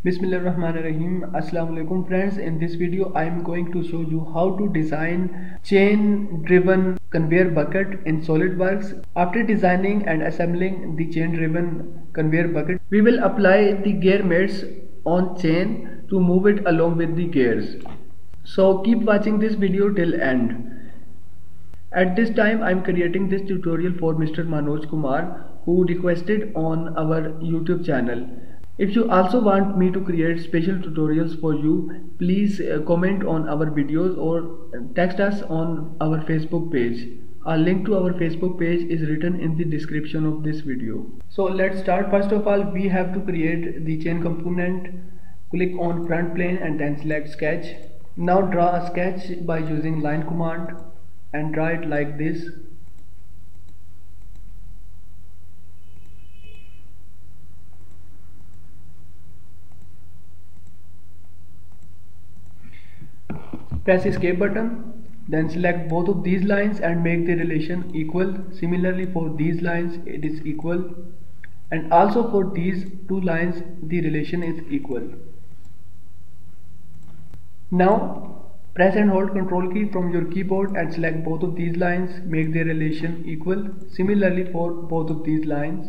Bismillahirrahmanirrahim. Assalamu alaikum friends. In this video I am going to show you how to design chain driven conveyor bucket in SolidWorks. After designing and assembling the chain driven conveyor bucket, we will apply the gear mates on chain to move it along with the gears. So keep watching this video till end. At this time I am creating this tutorial for Mr. Manoj Kumar, who requested on our YouTube channel. If you also want me to create special tutorials for you, please comment on our videos or text us on our Facebook page. A link to our Facebook page is written in the description of this video. So let's start. First of all, we have to create the chain component. Click on front plane and then select sketch. Now draw a sketch by using line command and draw it like this. Press escape button, then select both of these lines and make the relation equal. Similarly for these lines it is equal, and also for these two lines the relation is equal. Now press and hold Ctrl key from your keyboard and select both of these lines, make the relation equal. Similarly for both of these lines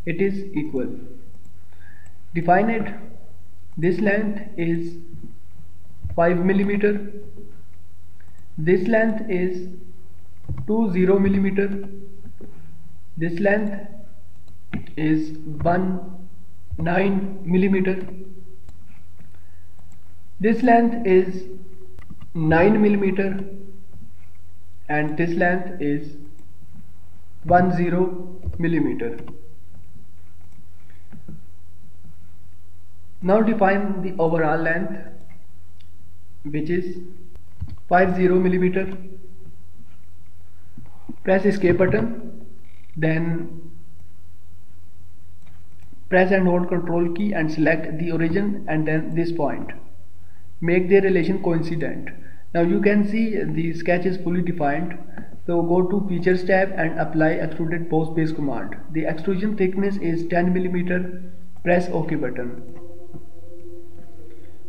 it is equal. Define it. This length is 5 millimeter. This length is 20 millimeter. This length is 19 millimeter. This length is 9 millimeter, and this length is 10 millimeter. Now define the overall length, which is 50 millimeter. Press escape button, then press and hold Ctrl key and select the origin and then this point. Make the relation coincident. Now you can see the sketch is fully defined. So go to Features tab and apply Extruded Boss Base command. The extrusion thickness is 10 millimeter. Press OK button.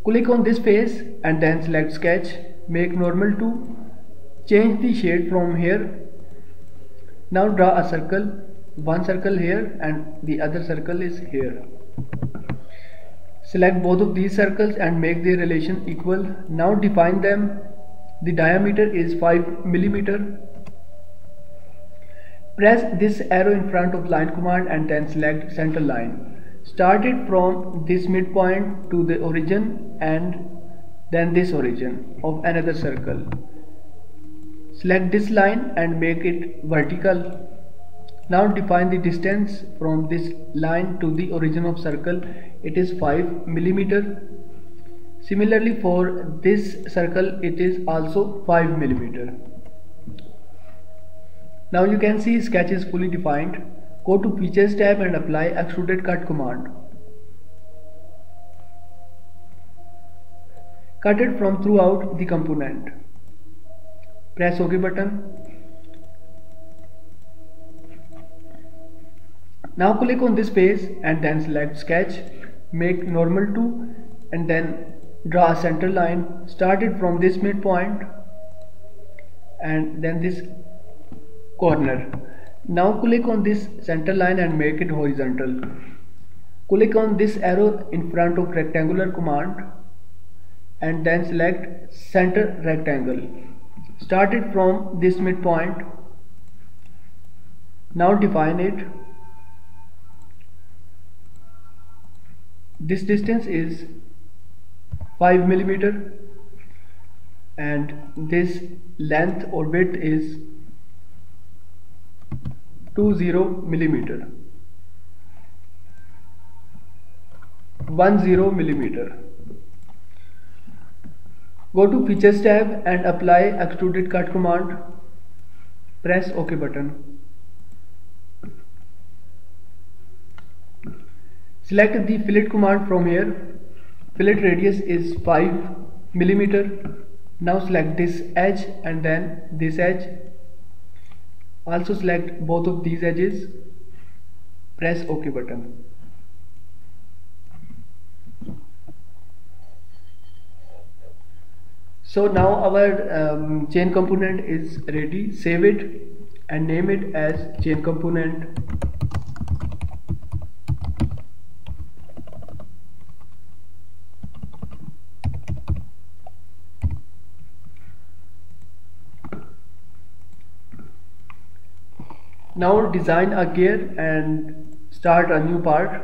Click on this face and then select sketch, make normal to, change the shade from here. Now draw a circle, one circle here and the other circle is here. Select both of these circles and make their relation equal. Now define them. The diameter is 5 millimeter. Press this arrow in front of line command and then select center line. Start it from this midpoint to the origin and then this origin of another circle. Select this line and make it vertical. Now define the distance from this line to the origin of circle. It is 5 millimeter. Similarly for this circle it is also 5 millimeter. Now you can see sketch is fully defined. Go to Features tab and apply Extruded Cut command. Cut it from throughout the component. Press OK button. Now click on this face and then select sketch, make normal to, and then draw a center line. Start it from this midpoint and then this corner. Now click on this center line and make it horizontal. Click on this arrow in front of rectangular command and then select center rectangle. Start it from this midpoint. Now define it. This distance is 5 millimeter and this length or width is 20 millimeter. 10 millimeter. Go to Features tab and apply Extruded Cut command. Press OK button. Select the fillet command from here. Fillet radius is 5 millimeter. Now select this edge and then this edge. Also select both of these edges. Press OK button. So now our chain component is ready. Save it and name it as chain component. Now design a gear and start a new part.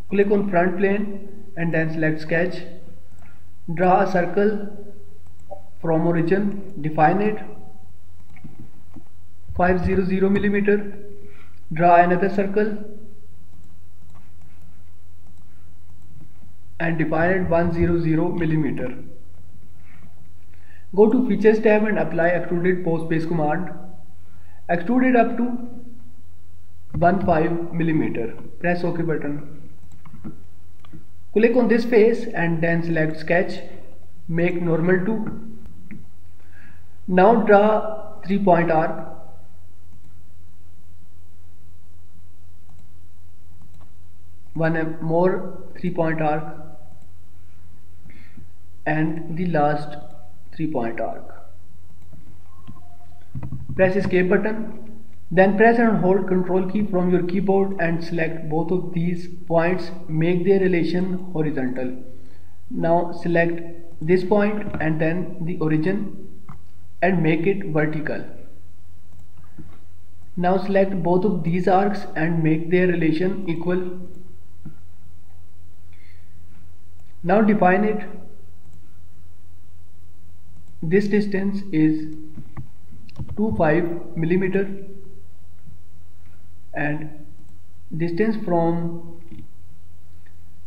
Click on front plane and then select sketch. Draw a circle from origin, define it 500 millimeter. Draw another circle and define it 100 millimeter. Go to features tab and apply extruded boss base command. Extrude it up to 15 millimeter. Press OK button. Click on this face and then select sketch. Make normal to. Now draw 3-point arc. One more 3-point arc and the last 3-point arc. Press escape button, then press and hold control key from your keyboard and select both of these points. Make their relation horizontal. Now select this point and then the origin and make it vertical. Now select both of these arcs and make their relation equal. Now define it. This distance is 25 millimeter and distance from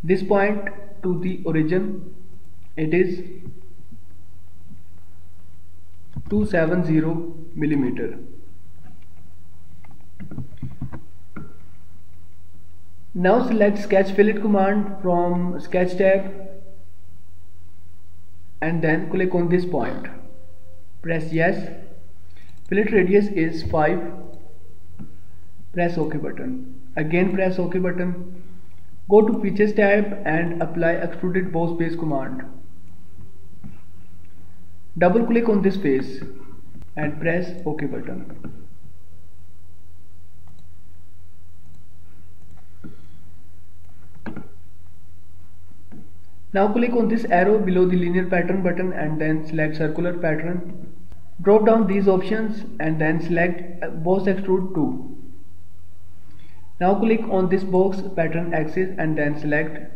this point to the origin, it is 270 millimeter. Now select sketch fillet command from sketch tab and then click on this point. Press yes. Fillet radius is 5. Press OK button. Again press OK button. Go to features tab and apply extruded boss base command. Double click on this face and press OK button. Now click on this arrow below the linear pattern button and then select circular pattern. Drop down these options and then select boss extrude 2. Now click on this box pattern axis and then select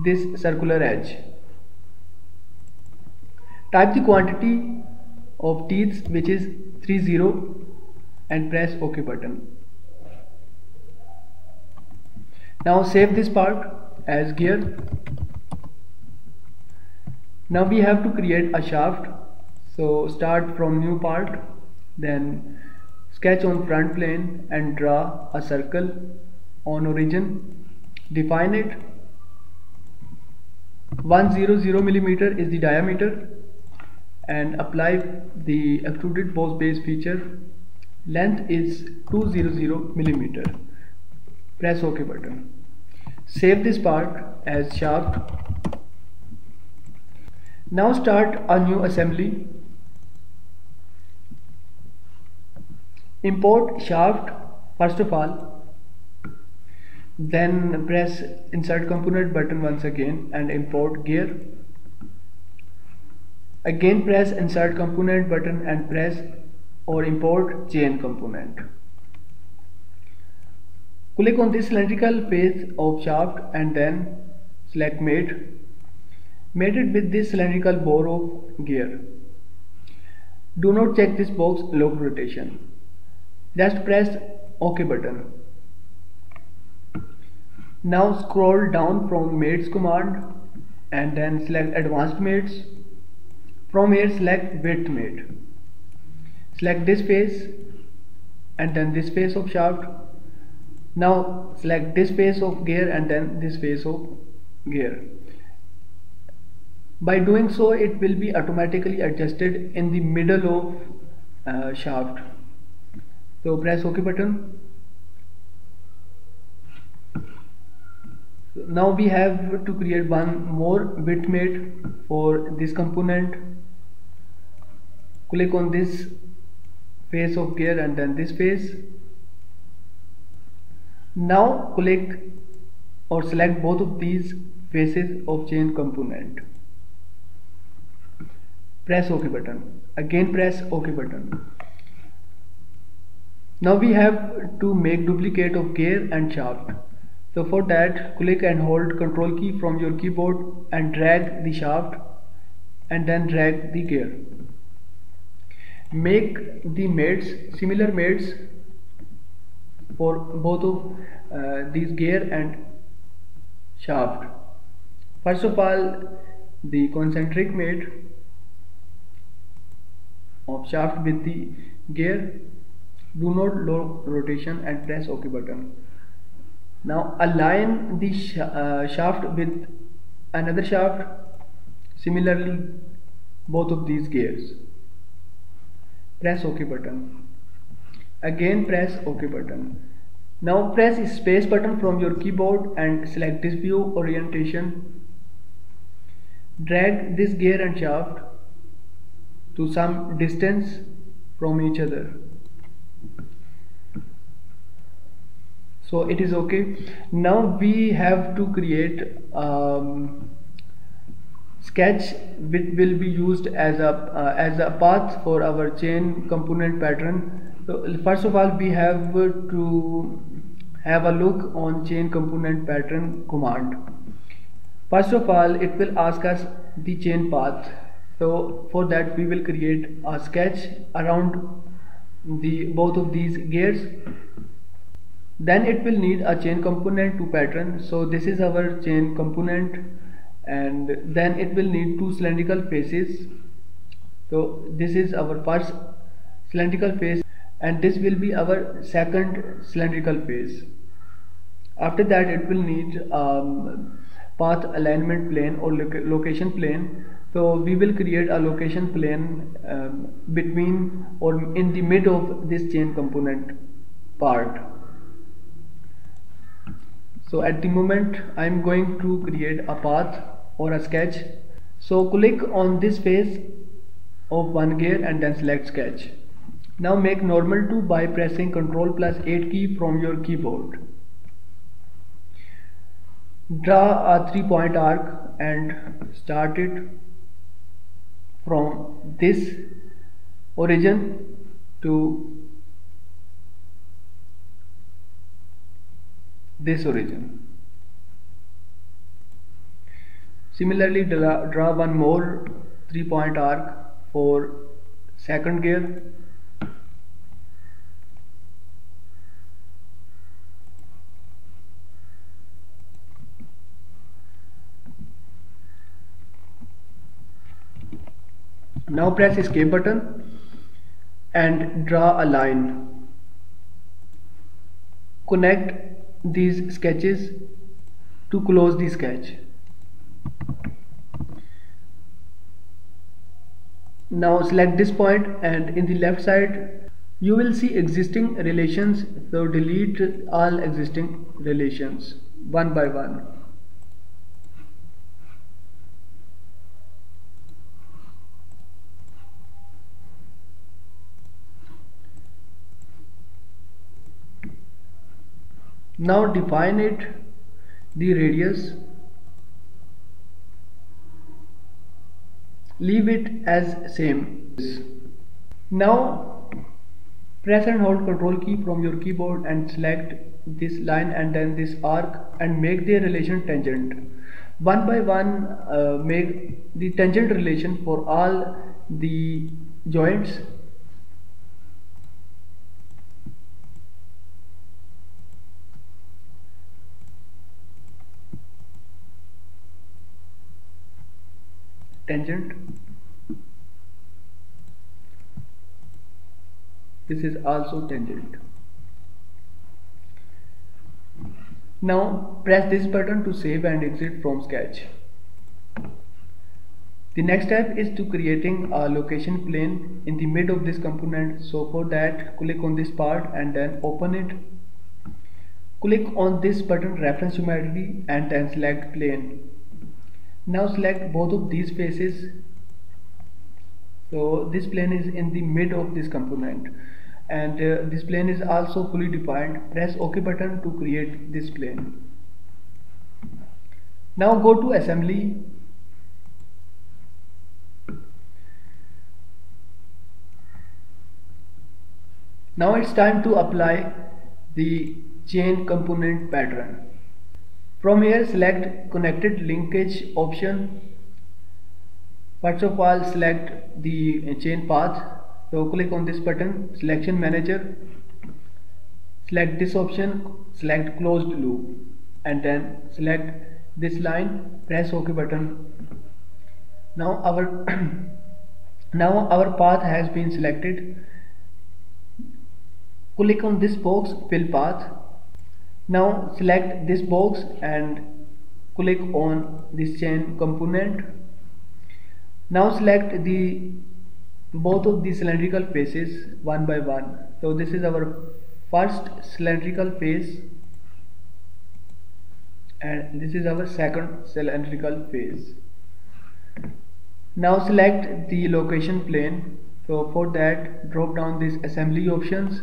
this circular edge. Type the quantity of teeth, which is 30, and press OK button. Now save this part as gear. Now we have to create a shaft. So start from new part, then sketch on front plane and draw a circle on origin. Define it. 100 millimeter is the diameter and apply the extruded boss base feature. Length is 200 millimeter. Press OK button. Save this part as shaft. Now start a new assembly. Import shaft first of all, then press insert component button once again and import gear. Again press insert component button and press or import chain component. Click on this cylindrical face of shaft and then select mate. Mate it with this cylindrical bore of gear. Do not check this box lock rotation. Just press OK button. Now scroll down from mates command and then select advanced mates. From here select width mate. Select this face and then this face of shaft. Now select this face of gear and then this face of gear. By doing so, it will be automatically adjusted in the middle of shaft. So press OK button. So now we have to create one more bitmap for this component. Click on this face of gear and then this face. Now click or select both of these faces of chain component. Press OK button. Again press OK button. Now we have to make duplicate of gear and shaft. So for that, click and hold Ctrl key from your keyboard and drag the shaft and then drag the gear. Make the mates, similar mates for both of these gear and shaft. First of all, the concentric mate of shaft with the gear. Do not lock rotation and press OK button. Now align the shaft with another shaft. Similarly, both of these gears. Press OK button. Again press OK button. Now press space button from your keyboard and select this view orientation. Drag this gear and shaft to some distance from each other. So it is okay. Now we have to create sketch which will be used as a path for our chain component pattern. So first of all, we have to have a look on chain component pattern command. First of all, it will ask us the chain path. So for that we will create a sketch around both of these gears. Then it will need a chain component to pattern. So this is our chain component, and then it will need two cylindrical faces. So this is our first cylindrical face and this will be our second cylindrical face. After that it will need path alignment plane or location plane. So we will create a location plane between or in the mid of this chain component part. So at the moment I am going to create a path or a sketch. So click on this face of one gear and then select sketch. Now make normal to by pressing Ctrl+8 key from your keyboard. Draw a 3-point arc and start it from this origin to this origin. Similarly, draw one more 3-point arc for second gear. Now press escape button and draw a line. Connect these sketches to close the sketch. Now select this point and in the left side you will see existing relations. So delete all existing relations one by one. Now define it, the radius, leave it as same. Now press and hold Ctrl key from your keyboard and select this line and then this arc and make their relation tangent. One by one make the tangent relation for all the joints. Tangent. This is also tangent. Now press this button to save and exit from sketch. The next step is to creating a location plane in the mid of this component. So for that click on this part and then open it. Click on this button reference geometry and then select plane. Now select both of these faces. So this plane is in the mid of this component, and this plane is also fully defined. Press OK button to create this plane. Now go to assembly. Now it's time to apply the chain component pattern. From here select connected linkage option. First of all, select the chain path. So click on this button, selection manager, select this option, select closed loop, and then select this line, press OK button. Now our now our path has been selected. Click on this box, fill path. Now select this box and click on this chain component. Now select both of the cylindrical faces one by one. So this is our first cylindrical face and this is our second cylindrical face. Now select the location plane. So for that, drop down this assembly options,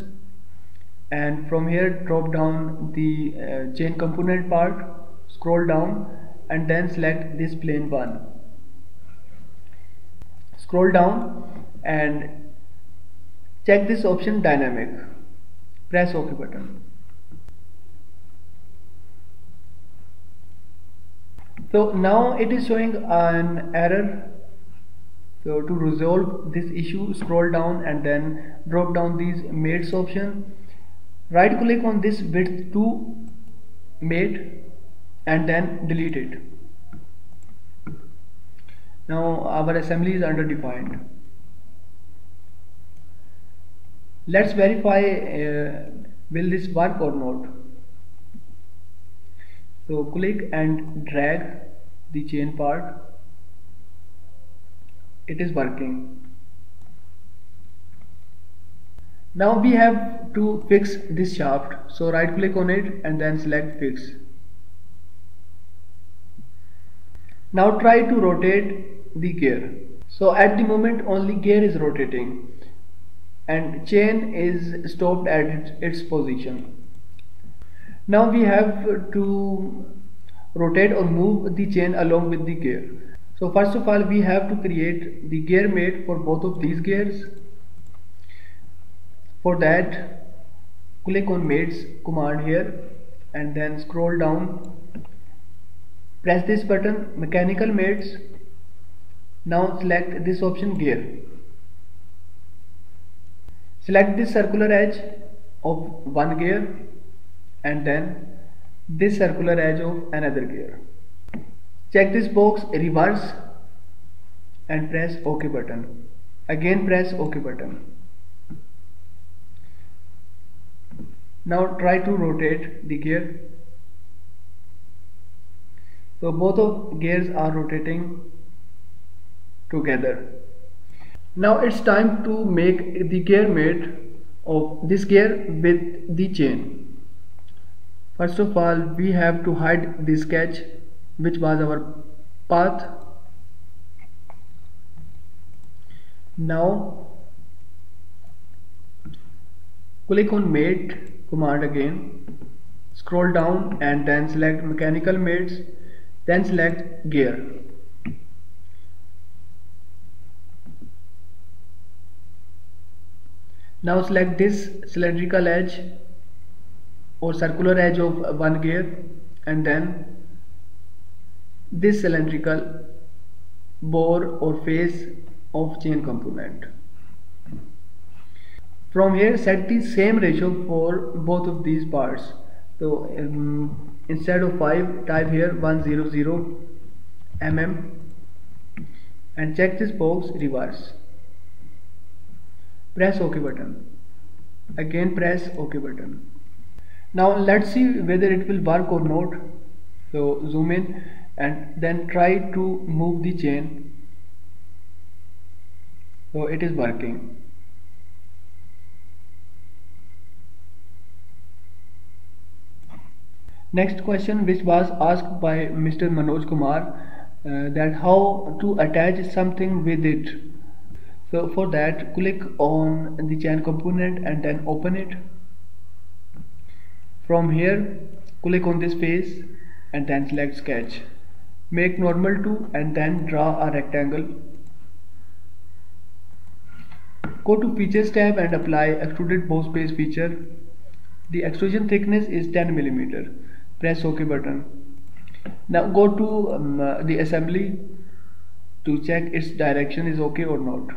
and from here drop down the chain component part, scroll down and then select this plane 1. Scroll down and check this option dynamic, press OK button. So now it is showing an error. So to resolve this issue, scroll down and then drop down these mates option, right click on this width to mate and then delete it. Now our assembly is underdefined. Let's verify will this work or not. So click and drag the chain part. It is working. Now we have to fix this shaft. So right click on it and then select fix. Now try to rotate the gear. So at the moment only gear is rotating and chain is stopped at its position. Now we have to rotate or move the chain along with the gear. So first of all we have to create the gear mate for both of these gears. For that, click on mates command here and then scroll down, press this button mechanical mates. Now select this option gear. Select this circular edge of one gear and then this circular edge of another gear. Check this box reverse and press OK button. Again press OK button. Now try to rotate the gear. So both of gears are rotating together. Now it's time to make the gear mate of this gear with the chain. First of all we have to hide the sketch which was our path. Now click on mate command again, scroll down and then select mechanical mates, then select gear. Now select this cylindrical edge or circular edge of one gear and then this cylindrical bore or face of chain component. From here set the same ratio for both of these parts. So instead of 5 type here 100 mm and check this box reverse. Press OK button. Again press OK button. Now let's see whether it will work or not. So zoom in and then try to move the chain. So it is working. Next question, which was asked by Mr. Manoj Kumar, that how to attach something with it. So for that, click on the chain component and then open it. From here, click on this face and then select sketch. Make normal to and then draw a rectangle. Go to features tab and apply extruded boss base feature. The extrusion thickness is 10 mm. Press OK button. Now go to the assembly to check its direction is okay or not.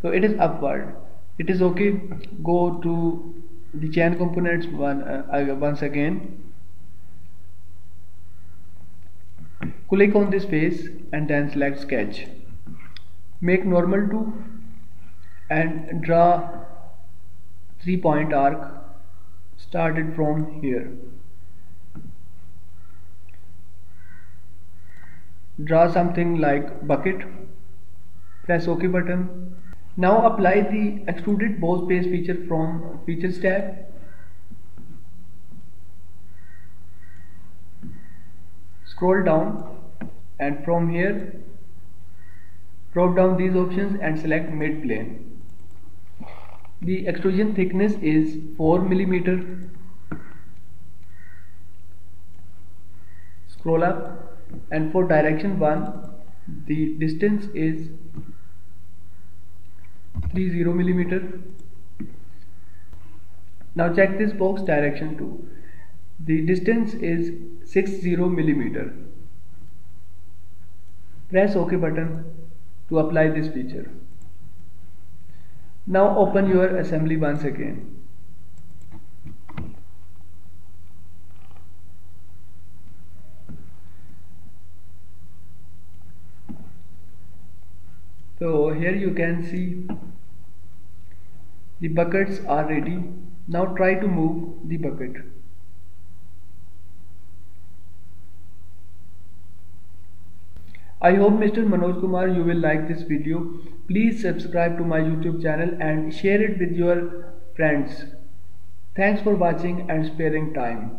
So it is upward. It is okay. Go to the chain components once again. Click on this face and then select sketch. Make normal to and draw 3-point arc started from here. Draw something like bucket. Press OK button. Now apply the extruded boss base feature from features tab. Scroll down and from here drop down these options and select mid plane. The extrusion thickness is 4 mm. Scroll up and for direction 1 the distance is 30 mm. Now check this box direction 2. The distance is 60 mm. Press OK button to apply this feature. Now open your assembly once again. So here you can see the buckets are ready. Now try to move the bucket. I hope Mr. Manoj Kumar you will like this video. Please subscribe to my YouTube channel and share it with your friends. Thanks for watching and sparing time.